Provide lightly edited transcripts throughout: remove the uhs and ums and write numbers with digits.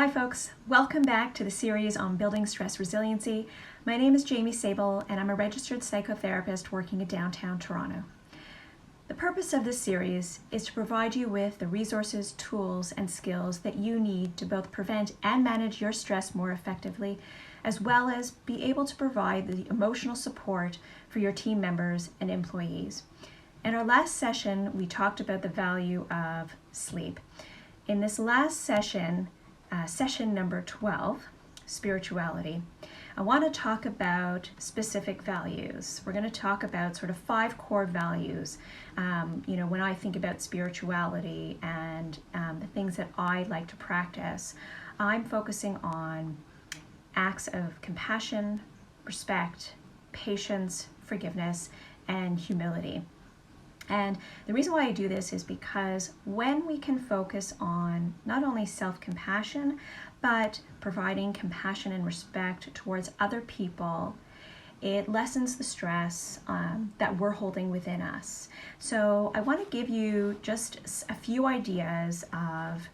Hi folks, welcome back to the series on Building Stress Resiliency. My name is Jamie Sable and I'm a registered psychotherapist working in downtown Toronto. The purpose of this series is to provide you with the resources, tools, and skills that you need to both prevent and manage your stress more effectively, as well as be able to provide the emotional support for your team members and employees. In our last session, we talked about the value of sleep. In this last session, session number 12, spirituality, I want to talk about specific values. We're going to talk about sort of 5 core values. When I think about spirituality and the things that I like to practice, I'm focusing on acts of compassion, respect, patience, forgiveness, and humility. And the reason why I do this is because when we can focus on not only self-compassion, but providing compassion and respect towards other people, it lessens the stress that we're holding within us. So I want to give you just a few ideas of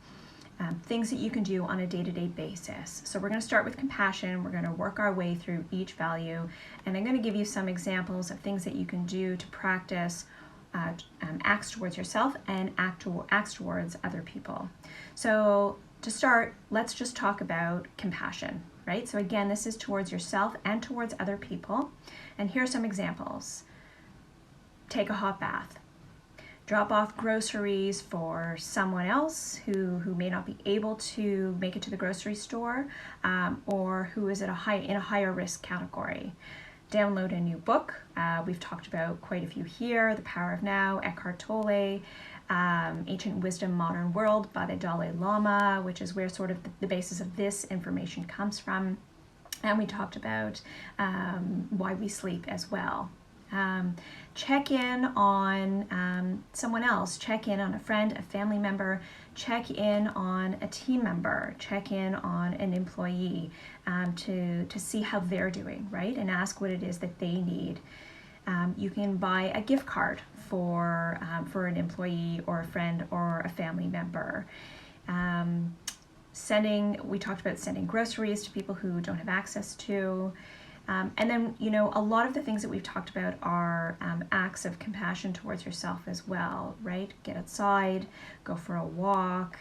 things that you can do on a day-to-day basis. So we're going to start with compassion. We're going to work our way through each value, and I'm going to give you some examples of things that you can do to practice acts towards yourself and acts towards other people. So to start, let's just talk about compassion, right? So again, this is towards yourself and towards other people. And here are some examples. Take a hot bath. Drop off groceries for someone else who may not be able to make it to the grocery store, or who is in a higher risk category. Download a new book. We've talked about quite a few here. The Power of Now, Eckhart Tolle, Ancient Wisdom, Modern World by the Dalai Lama, which is where sort of the basis of this information comes from. And we talked about why we sleep as well. Check in on someone else. Check in on a friend, a family member. Check in on a team member. Check in on an employee to see how they're doing, right? And ask what it is that they need. You can buy a gift card for an employee or a friend or a family member. We talked about sending groceries to people who don't have access to. And then, a lot of the things that we've talked about are acts of compassion towards yourself as well, right? Get outside, go for a walk,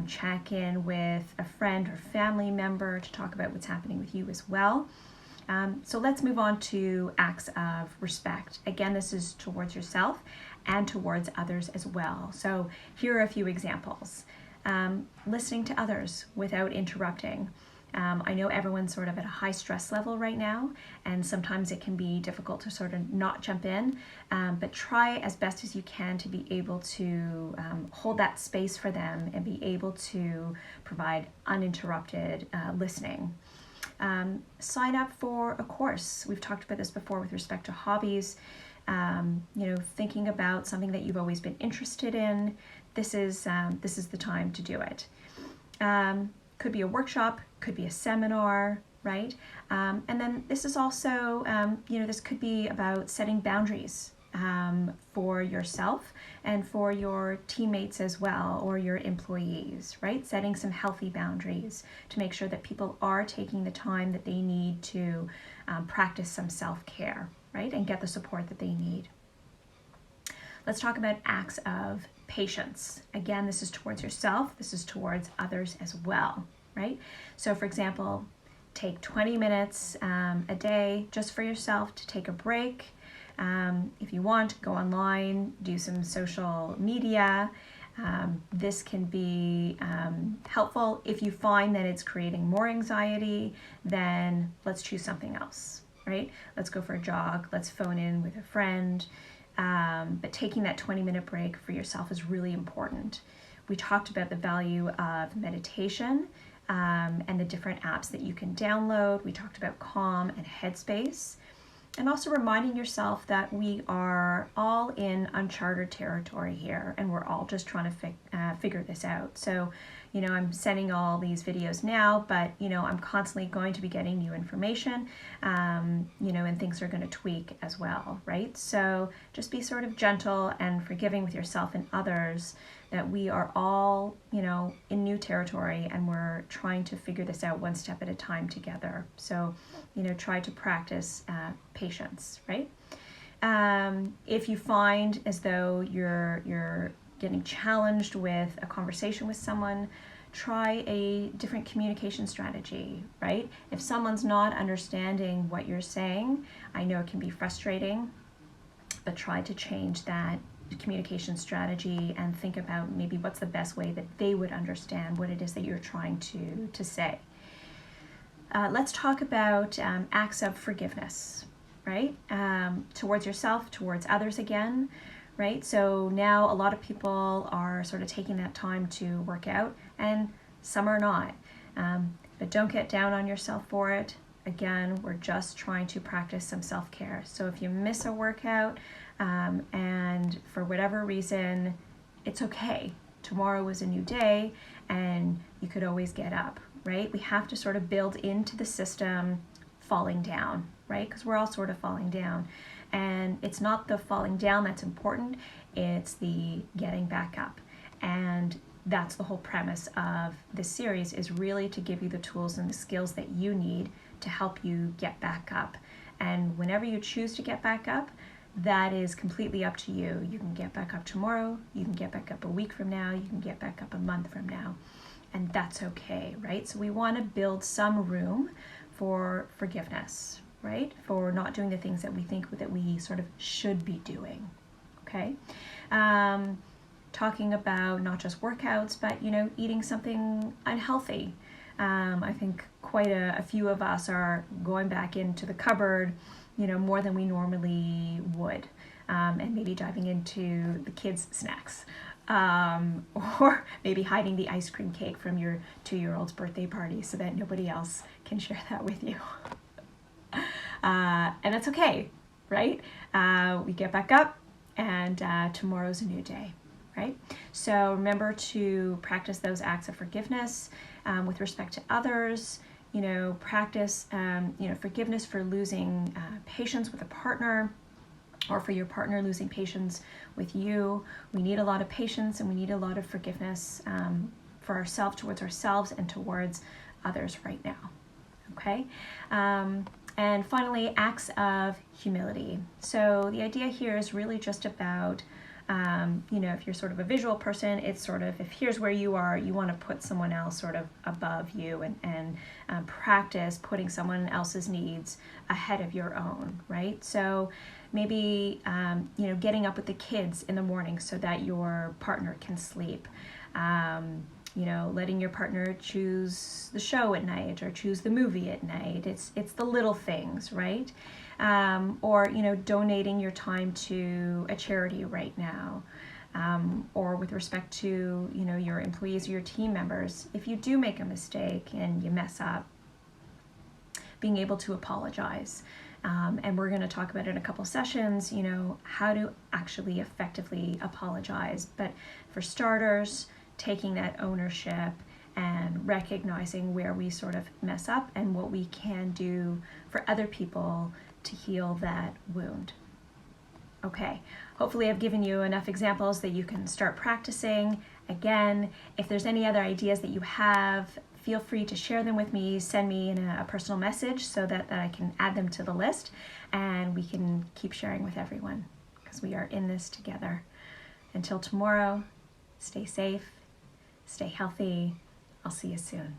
check in with a friend or family member to talk about what's happening with you as well. So let's move on to acts of respect. Again, this is towards yourself and towards others as well. So here are a few examples. Listening to others without interrupting. I know everyone's sort of at a high stress level right now, and sometimes it can be difficult to sort of not jump in, but try as best as you can to be able to hold that space for them and be able to provide uninterrupted listening. Sign up for a course. We've talked about this before with respect to hobbies. Thinking about something that you've always been interested in. This is the time to do it. Could be a workshop, could be a seminar, right? And then this is also, this could be about setting boundaries for yourself and for your teammates as well, or your employees, right? Setting some healthy boundaries to make sure that people are taking the time that they need to practice some self-care, right? And get the support that they need. Let's talk about acts of patience. Again, this is towards yourself. This is towards others as well, right? So for example, take 20 minutes a day just for yourself to take a break. If you want, go online, do some social media. This can be helpful. If you find that it's creating more anxiety, then let's choose something else, right? Let's go for a jog. Let's phone in with a friend. But taking that 20-minute break for yourself is really important. We talked about the value of meditation and the different apps that you can download. We talked about Calm and Headspace. And also reminding yourself that we are all in uncharted territory here, and we're all just trying to figure this out. So, I'm sending all these videos now, but, I'm constantly going to be getting new information, and things are going to tweak as well, right? So just be sort of gentle and forgiving with yourself and others, that we are all, in new territory, and we're trying to figure this out one step at a time together. So, try to practice patience, right? If you find as though you're getting challenged with a conversation with someone, try a different communication strategy, right? If someone's not understanding what you're saying, I know it can be frustrating, but try to change that communication strategy and think about maybe what's the best way that they would understand what it is that you're trying to say. Let's talk about acts of forgiveness, right? Towards yourself, towards others again, right? So now a lot of people are sort of taking that time to work out, and some are not. But don't get down on yourself for it. Again, we're just trying to practice some self-care. So if you miss a workout, and for whatever reason, it's okay. Tomorrow is a new day, and you could always get up, right? We have to sort of build into the system falling down, right? Because we're all sort of falling down. And it's not the falling down that's important, it's the getting back up. And that's the whole premise of this series, is really to give you the tools and the skills that you need to help you get back up. And whenever you choose to get back up, that is completely up to you. You can get back up tomorrow, you can get back up a week from now, you can get back up a month from now, and that's okay, right? So we want to build some room for forgiveness, right? For not doing the things that we think that we sort of should be doing, okay? Talking about not just workouts, but, eating something unhealthy. I think quite a few of us are going back into the cupboard, more than we normally would, and maybe diving into the kids' snacks, or maybe hiding the ice cream cake from your 2-year-old's birthday party so that nobody else can share that with you. And that's okay, right? We get back up, and tomorrow's a new day, right? So remember to practice those acts of forgiveness with respect to others. Practice, forgiveness for losing patience with a partner, or for your partner losing patience with you. We need a lot of patience, and we need a lot of forgiveness for ourselves, towards ourselves, and towards others right now, okay? And finally, acts of humility. So the idea here is really just about, if you're sort of a visual person, it's sort of, if here's where you are, you want to put someone else sort of above you, and practice putting someone else's needs ahead of your own, right? So maybe, getting up with the kids in the morning so that your partner can sleep. Letting your partner choose the show at night, or choose the movie at night. It's the little things, right? Or, donating your time to a charity right now. Or with respect to, your employees or your team members, if you do make a mistake and you mess up, being able to apologize. And we're going to talk about in a couple sessions, how to actually effectively apologize. But for starters, taking that ownership and recognizing where we sort of mess up and what we can do for other people to heal that wound. Okay, hopefully I've given you enough examples that you can start practicing. Again, if there's any other ideas that you have, feel free to share them with me. Send me in a personal message so that I can add them to the list, and we can keep sharing with everyone, because we are in this together. Until tomorrow, stay safe, stay healthy. I'll see you soon.